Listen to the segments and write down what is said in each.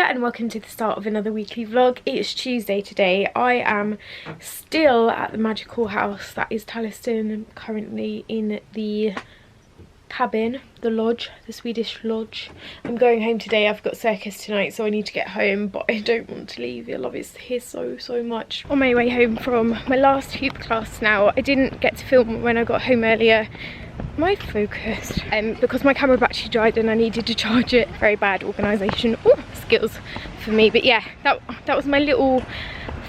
and welcome to the start of another weekly vlog. It's Tuesday today. I am still at the magical house that is Talistan. I'm currently in the cabin, the lodge, the Swedish lodge. I'm going home today. I've got circus tonight, so I need to get home, but I don't want to leave. I love it here so much. On my way home from my last hoop class now, I didn't get to film when I got home earlier. My focus because my camera battery died and I needed to charge it. Very bad organisation skills for me, but yeah, that was my little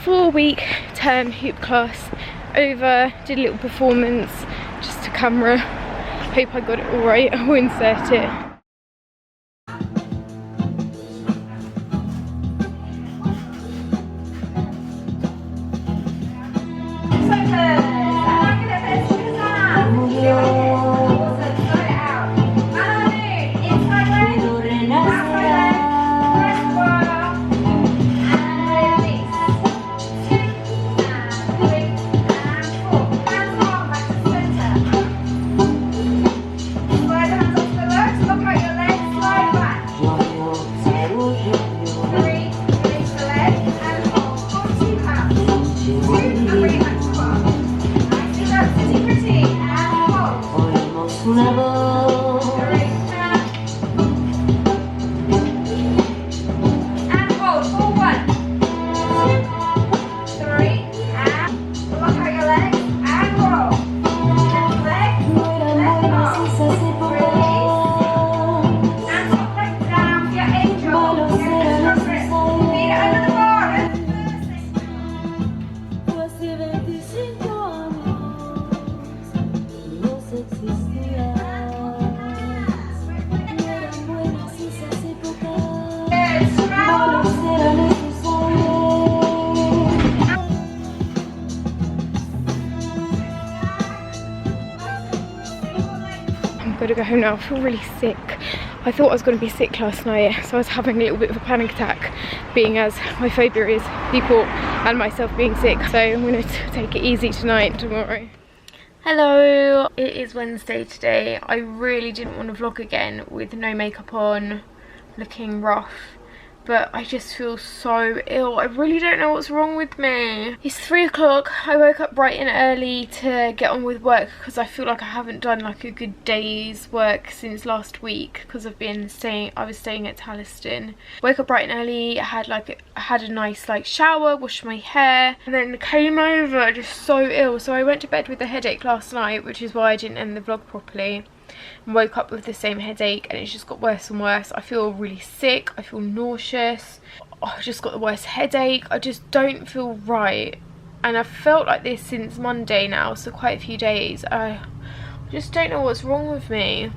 4-week term hoop class over. Did a little performance, just to camera. Hope I got it all right. I'll insert it. Gotta go home now. I feel really sick. I thought I was going to be sick last night, so I was having a little bit of a panic attack, being as my phobia is people and myself being sick. So I'm going to take it easy tonight, tomorrow. Hello, it is Wednesday today. I really didn't want to vlog again with no makeup on, looking rough, but I just feel so ill. I really don't know what's wrong with me. It's 3 o'clock. I woke up bright and early to get on with work because I feel like I haven't done like a good day's work since last week because I was staying at Talistan. Woke up bright and early, I had a nice like shower, washed my hair, and then came over just so ill. So I went to bed with a headache last night, which is why I didn't end the vlog properly. And woke up with the same headache and it's just got worse and worse. I feel really sick, I feel nauseous, I've just got the worst headache. I just don't feel right, and I've felt like this since Monday now, so quite a few days. I just don't know what's wrong with me.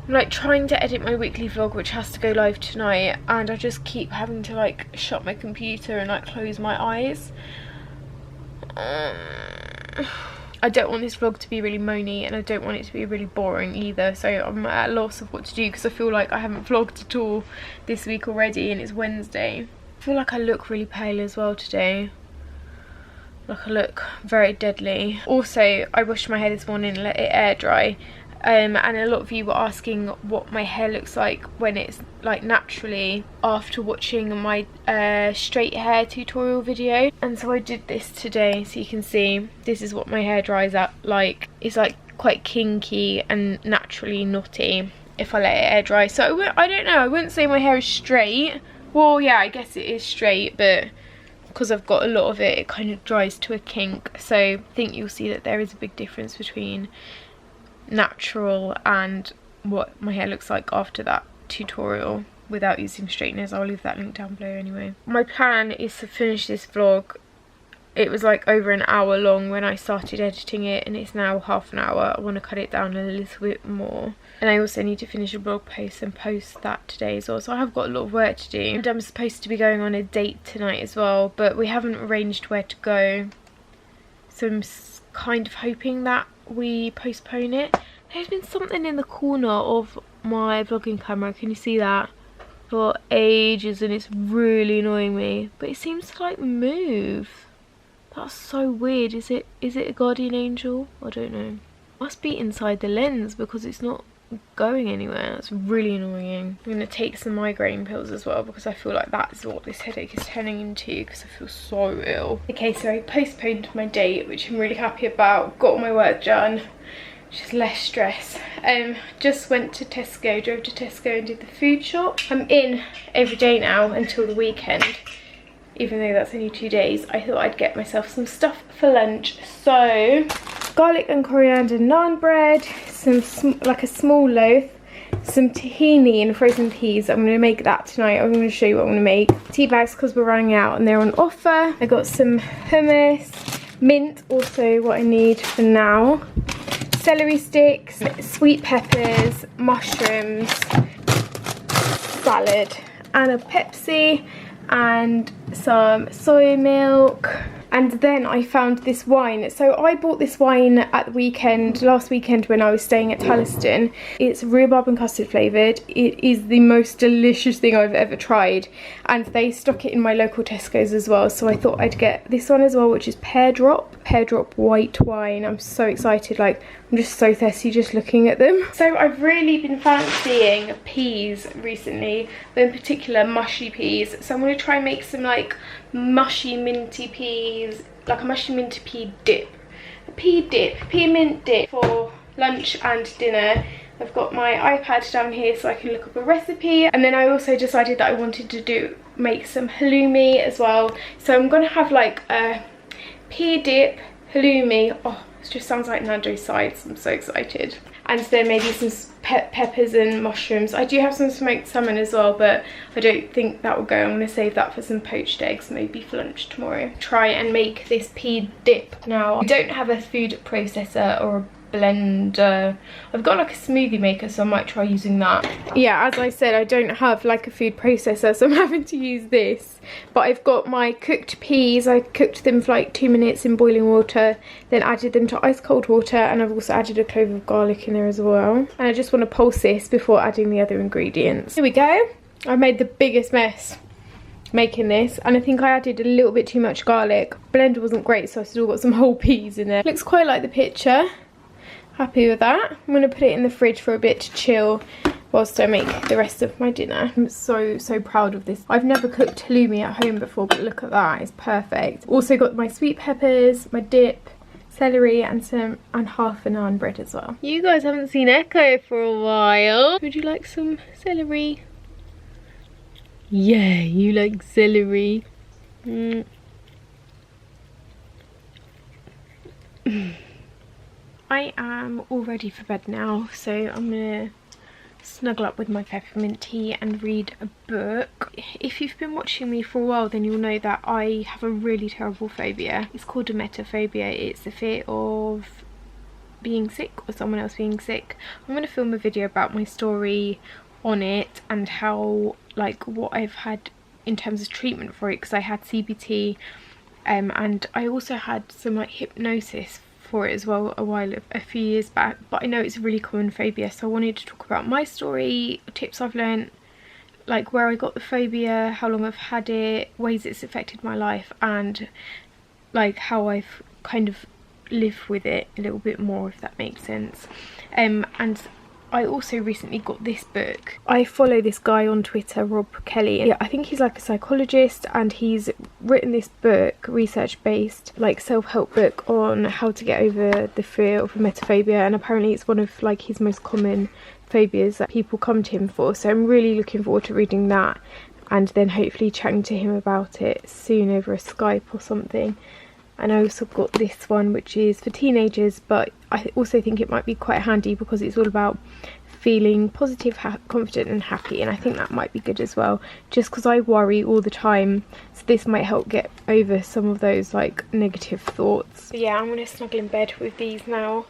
I'm like trying to edit my weekly vlog, which has to go live tonight, and I just keep having to like shut my computer and like close my eyes. I don't want this vlog to be really moany, and I don't want it to be really boring either, so I'm at a loss of what to do because I feel like I haven't vlogged at all this week already and it's Wednesday. I feel like I look really pale as well today. Like I look very deadly. Also, I washed my hair this morning and let it air dry. And a lot of you were asking what my hair looks like when it's like naturally after watching my straight hair tutorial video, and so I did this today, so you can see this is what my hair dries out like. It's like quite kinky and naturally knotty if I let it air dry. So I don't know, I wouldn't say my hair is straight. Well, yeah, I guess it is straight, but because I've got a lot of it, it kind of dries to a kink. So I think you'll see that there is a big difference between natural and what my hair looks like after that tutorial without using straighteners. I'll leave that link down below anyway. My plan is to finish this vlog. It was like over an hour long when I started editing it, and it's now half an hour. I want to cut it down a little bit more, and I also need to finish a blog post and post that today as well. So I have got a lot of work to do, and I'm supposed to be going on a date tonight as well, but we haven't arranged where to go, so I'm kind of hoping that we postpone it. There's been something in the corner of my vlogging camera, can you see that, for ages, and it's really annoying me, but it seems to like move. That's so weird. Is it a guardian angel? I don't know. Must be inside the lens because it's not going anywhere. That's really annoying. I'm gonna take some migraine pills as well because I feel like that's what this headache is turning into because I feel so ill. Okay, so I postponed my date, which I'm really happy about. Got all my work done, just less stress. Just went to Tesco, drove to Tesco and did the food shop. I'm in every day now until the weekend. Even though that's only 2 days, I thought I'd get myself some stuff for lunch. So, garlic and coriander naan bread, like a small loaf, some tahini and frozen peas. I'm going to make that tonight. I'm going to show you what I'm going to make. Tea bags because we're running out and they're on offer. I got some hummus, mint, also what I need for now. Celery sticks, sweet peppers, mushrooms, salad, and a Pepsi, and some soy milk. And then I found this wine. So I bought this wine at the weekend, last weekend when I was staying at Taliston. It's rhubarb and custard flavoured. It is the most delicious thing I've ever tried. And they stock it in my local Tesco's as well. So I thought I'd get this one as well, which is Pear Drop white wine. I'm so excited, like I'm just so thirsty just looking at them. So I've really been fancying peas recently, but in particular mushy peas. So I'm going to try and make some like mushy minty peas, like a mushy minty pea dip. Pea mint dip for lunch and dinner. I've got my iPad down here so I can look up a recipe, and then I also decided that I wanted to make some halloumi as well. So I'm going to have like a pea dip, halloumi. Oh, it just sounds like Nando's sides. I'm so excited. And then maybe some peppers and mushrooms. I do have some smoked salmon as well, but I don't think that will go. I'm going to save that for some poached eggs, maybe for lunch tomorrow. Try and make this pea dip. Now, I don't have a food processor or a blender. I've got like a smoothie maker, so I might try using that. Yeah, as I said, I don't have like a food processor, so I'm having to use this. But I've got my cooked peas. I cooked them for like 2 minutes in boiling water, then added them to ice cold water, and I've also added a clove of garlic in there as well. And I just want to pulse this before adding the other ingredients. Here we go. I made the biggest mess making this, and I think I added a little bit too much garlic. Blender wasn't great, so I still got some whole peas in there. Looks quite like the picture. Happy with that. I'm going to put it in the fridge for a bit to chill whilst I make the rest of my dinner. I'm so proud of this. I've never cooked halloumi at home before, but look at that, it's perfect. Also got my sweet peppers, my dip, celery, and half a naan bread as well. You guys haven't seen Echo for a while. Would you like some celery? Yeah, you like celery. I am all ready for bed now, so I'm gonna snuggle up with my peppermint tea and read a book. If you've been watching me for a while, then you'll know that I have a really terrible phobia. It's called Emetophobia. It's the fear of being sick or someone else being sick. I'm gonna film a video about my story on it and how, like, what I've had in terms of treatment for it, because I had CBT and I also had some like hypnosis for it as well a few years back. But I know it's a really common phobia, so I wanted to talk about my story, tips I've learned, like where I got the phobia, how long I've had it, ways it's affected my life, and like how I've kind of lived with it a little bit more, if that makes sense. And I also recently got this book. I follow this guy on Twitter, Rob Kelly. Yeah, I think he's like a psychologist, and he's written this book, research-based, like self-help book on how to get over the fear of emetophobia, and apparently it's one of like his most common phobias that people come to him for. So I'm really looking forward to reading that, and then hopefully chatting to him about it soon over a Skype or something. And I also got this one, which is for teenagers, but I also think it might be quite handy because it's all about feeling positive, confident and happy, and I think that might be good as well, just because I worry all the time, so this might help get over some of those like negative thoughts. But yeah, I'm going to snuggle in bed with these now,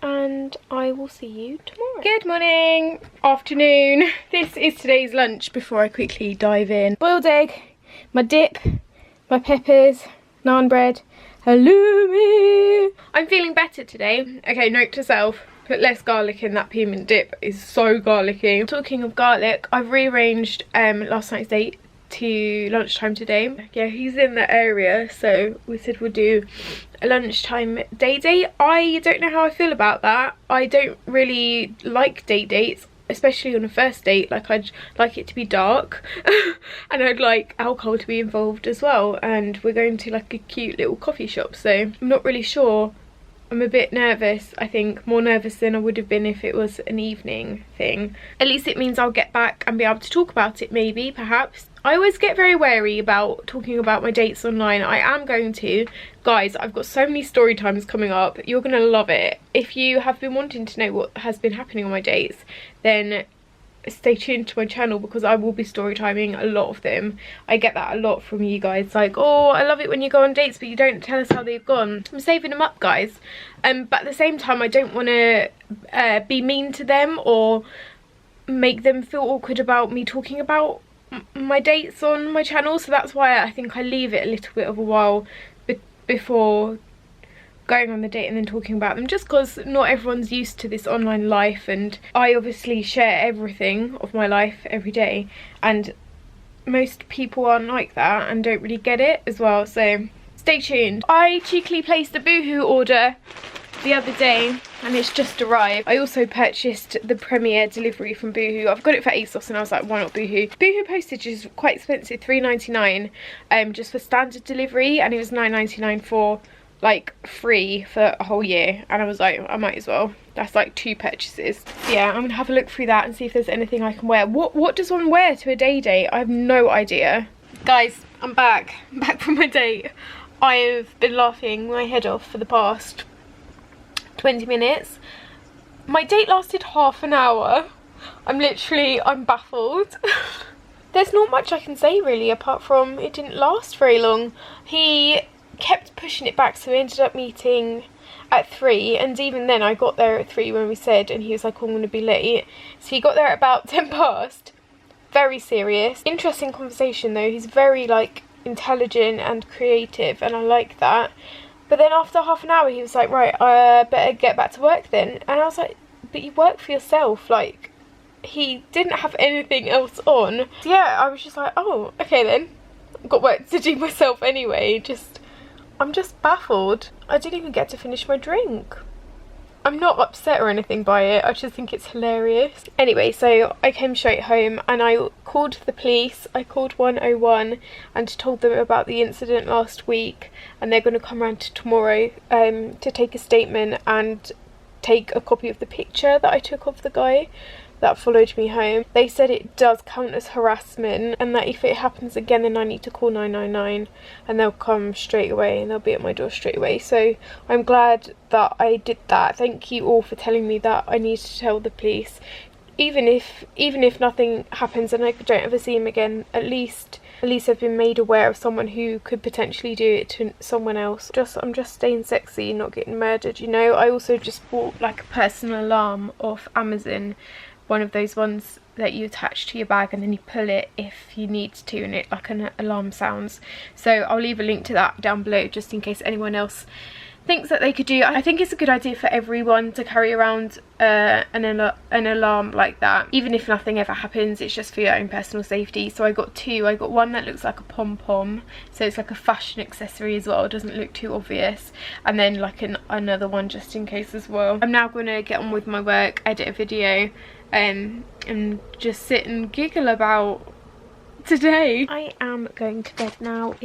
and I will see you tomorrow. Good morning, afternoon. This is today's lunch before I quickly dive in. Boiled egg, my dip, my peppers, naan bread, halloumi. I'm feeling better today. Okay, note to self, put less garlic in that pea mint dip. It's so garlicky. Talking of garlic, I've rearranged last night's date to lunchtime today. Yeah, he's in the area, so we said we'll do a lunchtime date. I don't know how I feel about that. I don't really like date dates, especially on a first date. Like, I'd like it to be dark and I'd like alcohol to be involved as well, and we're going to like a cute little coffee shop, so I'm not really sure. I'm a bit nervous, I think, more nervous than I would have been if it was an evening thing. At least it means I'll get back and be able to talk about it, maybe, perhaps. I always get very wary about talking about my dates online. I am going to. Guys, I've got so many story times coming up. You're going to love it. If you have been wanting to know what has been happening on my dates, then stay tuned to my channel, because I will be story timing a lot of them. I get that a lot from you guys, like, oh, I love it when you go on dates but you don't tell us how they've gone. I'm saving them up, guys, but at the same time I don't want to be mean to them or make them feel awkward about me talking about my dates on my channel, so that's why I think I leave it a little bit of a while before going on the date and then talking about them, just because not everyone's used to this online life, and I obviously share everything of my life every day, and most people aren't like that and don't really get it as well, so stay tuned. I cheekily placed a Boohoo order the other day and it's just arrived. I also purchased the Premier delivery from Boohoo. I've got it for ASOS and I was like, why not Boohoo? Boohoo postage is quite expensive, £3.99 just for standard delivery, and it was £9.99 for like free for a whole year, and I was like, I might as well. That's like 2 purchases. Yeah, I'm gonna have a look through that and see if there's anything I can wear. What does one wear to a date? I have no idea. Guys, I'm back from my date. I've been laughing my head off for the past 20 minutes. My date lasted half an hour. I'm baffled. There's not much I can say really, apart from it didn't last very long. He kept pushing it back, so we ended up meeting at 3, and even then I got there at 3 when we said, and he was like, oh, I'm going to be late. So he got there at about 10 past. Very serious. Interesting conversation though. He's very like intelligent and creative, and I like that. But then after half an hour he was like, right, I better get back to work then. And I was like, but you work for yourself. Like, he didn't have anything else on. So yeah, I was just like, oh, okay then. Got work to do myself anyway. I'm just baffled. I didn't even get to finish my drink. I'm not upset or anything by it, I just think it's hilarious. Anyway, so I came straight home and I called the police. I called 101 and told them about the incident last week, and they're going to come around tomorrow to take a statement and take a copy of the picture that I took of the guy that followed me home. They said it does count as harassment, and that if it happens again then I need to call 999 and they'll come straight away and they'll be at my door straight away. So I'm glad that I did that. Thank you all for telling me that I need to tell the police. Even if nothing happens and I don't ever see him again, at least I've been made aware of someone who could potentially do it to someone else. I'm just staying sexy, not getting murdered, you know. I also just bought like a personal alarm off Amazon, one of those ones that you attach to your bag and then you pull it if you need to, and it like an alarm sounds. So I'll leave a link to that down below just in case anyone else thinks that they could do. I think it's a good idea for everyone to carry around an alarm like that, even if nothing ever happens. It's just for your own personal safety. So I got 2. I got one that looks like a pom-pom, so it's like a fashion accessory as well, it doesn't look too obvious, and then like another one just in case as well. I'm now going to get on with my work, edit a video, and just sit and giggle about today. I am going to bed now.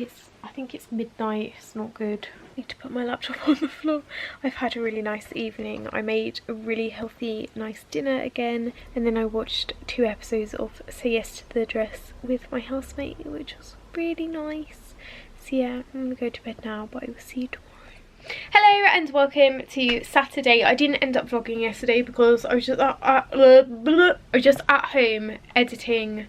I think it's midnight. It's not good. I need to put my laptop on the floor. I've had a really nice evening. I made a really healthy, nice dinner again, and then I watched 2 episodes of Say Yes to the Dress with my housemate, which was really nice. So yeah, I'm gonna go to bed now, but I will see you tomorrow. Hello and welcome to Saturday. I didn't end up vlogging yesterday because I was just at home editing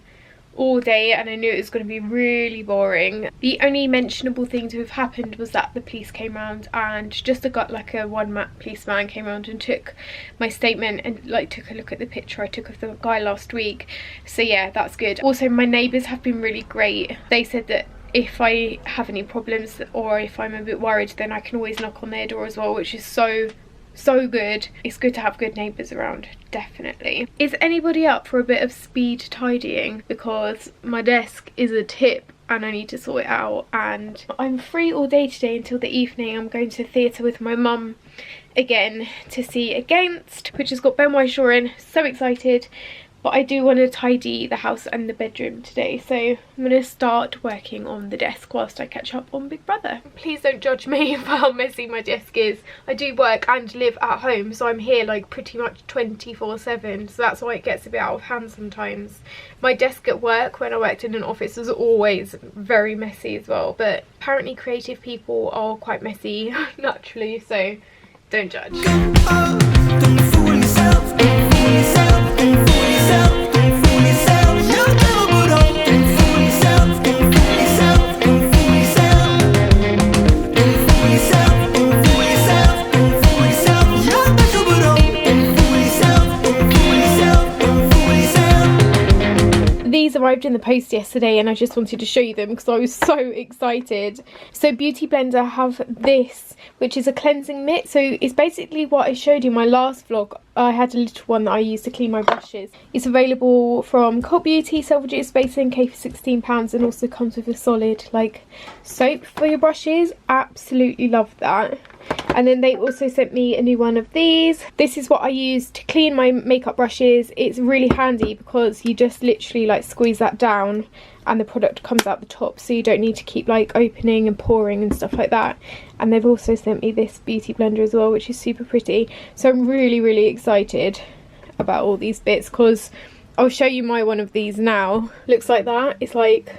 all day and I knew it was going to be really boring. The only mentionable thing to have happened was that the police came around, and just like a one-man policeman came around and took my statement and like took a look at the picture I took of the guy last week. So yeah, that's good. Also, my neighbours have been really great. They said that if I have any problems or if I'm a bit worried, then I can always knock on their door as well, which is so So good. It's good to have good neighbours around, definitely. Is anybody up for a bit of speed tidying? Because my desk is a tip and I need to sort it out, and I'm free all day today until the evening. I'm going to the theatre with my mum again to see Against, which has got Ben Whishaw in. So excited. But I do want to tidy the house and the bedroom today, so I'm going to start working on the desk whilst I catch up on Big Brother. Please don't judge me for how messy my desk is. I do work and live at home, so I'm here like pretty much 24/7, so that's why it gets a bit out of hand sometimes. My desk at work, when I worked in an office, was always very messy as well, but apparently creative people are quite messy naturally, so don't judge. These arrived in the post yesterday and I just wanted to show you them because I was so excited. So Beauty Blender have this, which is a cleansing mitt. So it's basically what I showed you in my last vlog. I had a little one that I used to clean my brushes. It's available from Cult Beauty, Selfridges, Space NK for £16, and also comes with a solid like soap for your brushes. Absolutely love that. And then they also sent me a new one of these. This is what I use to clean my makeup brushes. It's really handy because you just literally like squeeze that down and the product comes out the top, so you don't need to keep like opening and pouring and stuff like that. And they've also sent me this beauty blender as well, which is super pretty. So I'm really excited about all these bits, because I'll show you my one of these now. Looks like that. It's like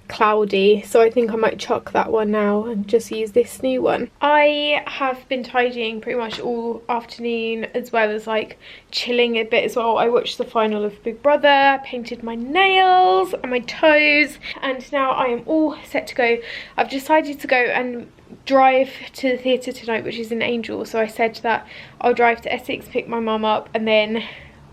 cloudy, so I think I might chuck that one now and just use this new one. I have been tidying pretty much all afternoon, as well as like chilling a bit as well. I watched the final of Big Brother, painted my nails and my toes, and now I am all set to go. I've decided to go and drive to the theatre tonight, which is in Angel, so I said that I'll drive to Essex, pick my mum up, and then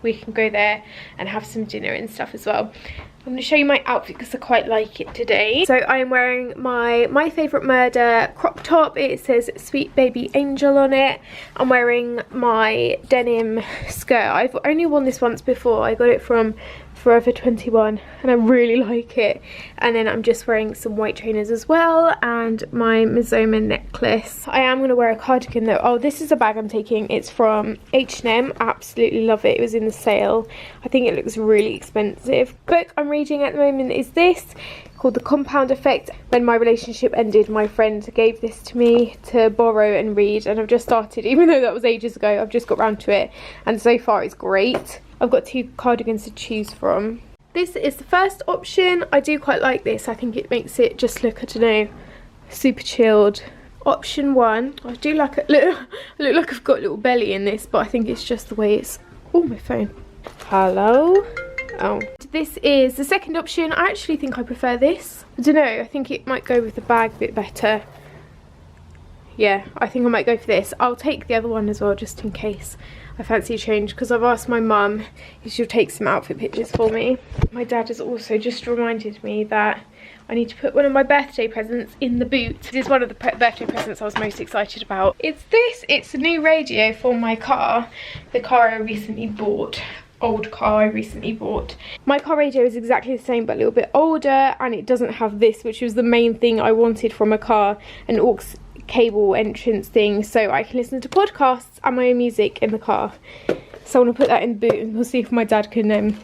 we can go there and have some dinner and stuff as well. I'm going to show you my outfit because I quite like it today. So I am wearing my Favourite Murder crop top. It says Sweet Baby Angel on it. I'm wearing my denim skirt. I've only worn this once before. I got it from Forever 21 and I really like it. And then I'm just wearing some white trainers as well and my Mizoma necklace. I am going to wear a cardigan though. Oh, this is a bag I'm taking. It's from H&M. Absolutely love it. It was in the sale. I think it looks really expensive. Book I'm reading at the moment is this, called The Compound Effect. When my relationship ended, my friend gave this to me to borrow and read, and I've just started, even though that was ages ago. I've just got round to it and so far it's great. I've got 2 cardigans to choose from. This is the first option. I do quite like this. I think it makes it just look, I don't know, super chilled. Option 1, I do like I look like I've got a little belly in this, but I think it's just the way it's, oh, my phone. Hello? Oh. This is the second option. I actually think I prefer this. I don't know, I think it might go with the bag a bit better. Yeah, I think I might go for this. I'll take the other one as well, just in case I fancy a change, because I've asked my mum if she'll take some outfit pictures for me. My dad has also just reminded me that I need to put one of my birthday presents in the boot. This is one of the birthday presents I was most excited about. It's this. It's a new radio for my car. The car I recently bought. Old car I recently bought. My car radio is exactly the same but a little bit older, and it doesn't have this, which was the main thing I wanted from a car, an aux cable entrance thing, so I can listen to podcasts and my own music in the car. So I want to put that in the boot and we'll see if my dad can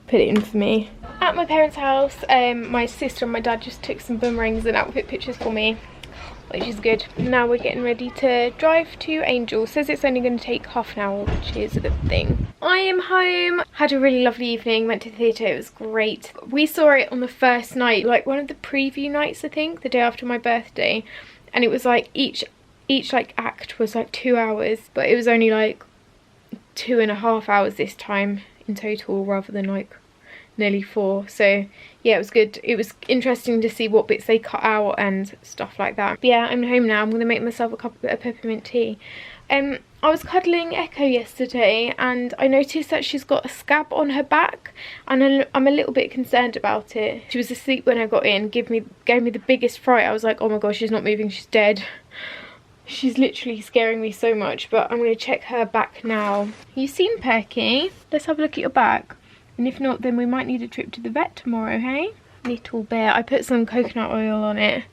put it in for me. At my parents' house, my sister and my dad just took some boomerangs and outfit pictures for me, which is good. Now we're getting ready to drive to Angel. Says it's only going to take half an hour, which is a good thing. I am home. Had a really lovely evening. Went to the theatre. It was great. We saw it on the first night, like one of the preview nights, I think, the day after my birthday. And it was like each like act was like 2 hours, but it was only like 2.5 hours this time in total, rather than like nearly 4. So yeah, it was good. It was interesting to see what bits they cut out and stuff like that. But yeah, I'm home now. I'm gonna make myself a cup of peppermint tea. I was cuddling Echo yesterday and I noticed that she's got a scab on her back, and I'm a little bit concerned about it. She was asleep when I got in, gave me the biggest fright. I was like, oh my gosh, she's not moving, she's dead. She's literally scaring me so much, but I'm going to check her back now. You seem perky. Let's have a look at your back. And if not, then we might need a trip to the vet tomorrow, hey? Little bear. I put some coconut oil on it,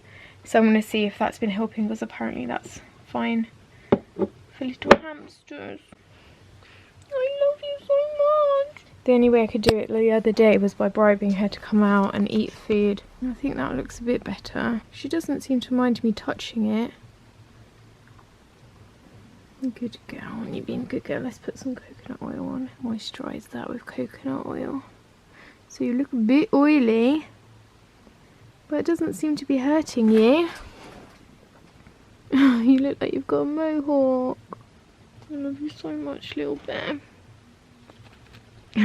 so I'm going to see if that's been helping, because apparently that's fine for little hamsters. I love you so much. The only way I could do it the other day was by bribing her to come out and eat food. I think that looks a bit better. She doesn't seem to mind me touching it. Good girl, you've been a good girl. Let's put some coconut oil on. Moisturise that with coconut oil. So you look a bit oily, but it doesn't seem to be hurting you. You look like you've got a mohawk. I love you so much, little bear.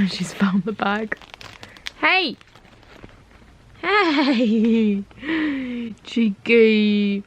She's found the bag. Hey! Hey! Cheeky!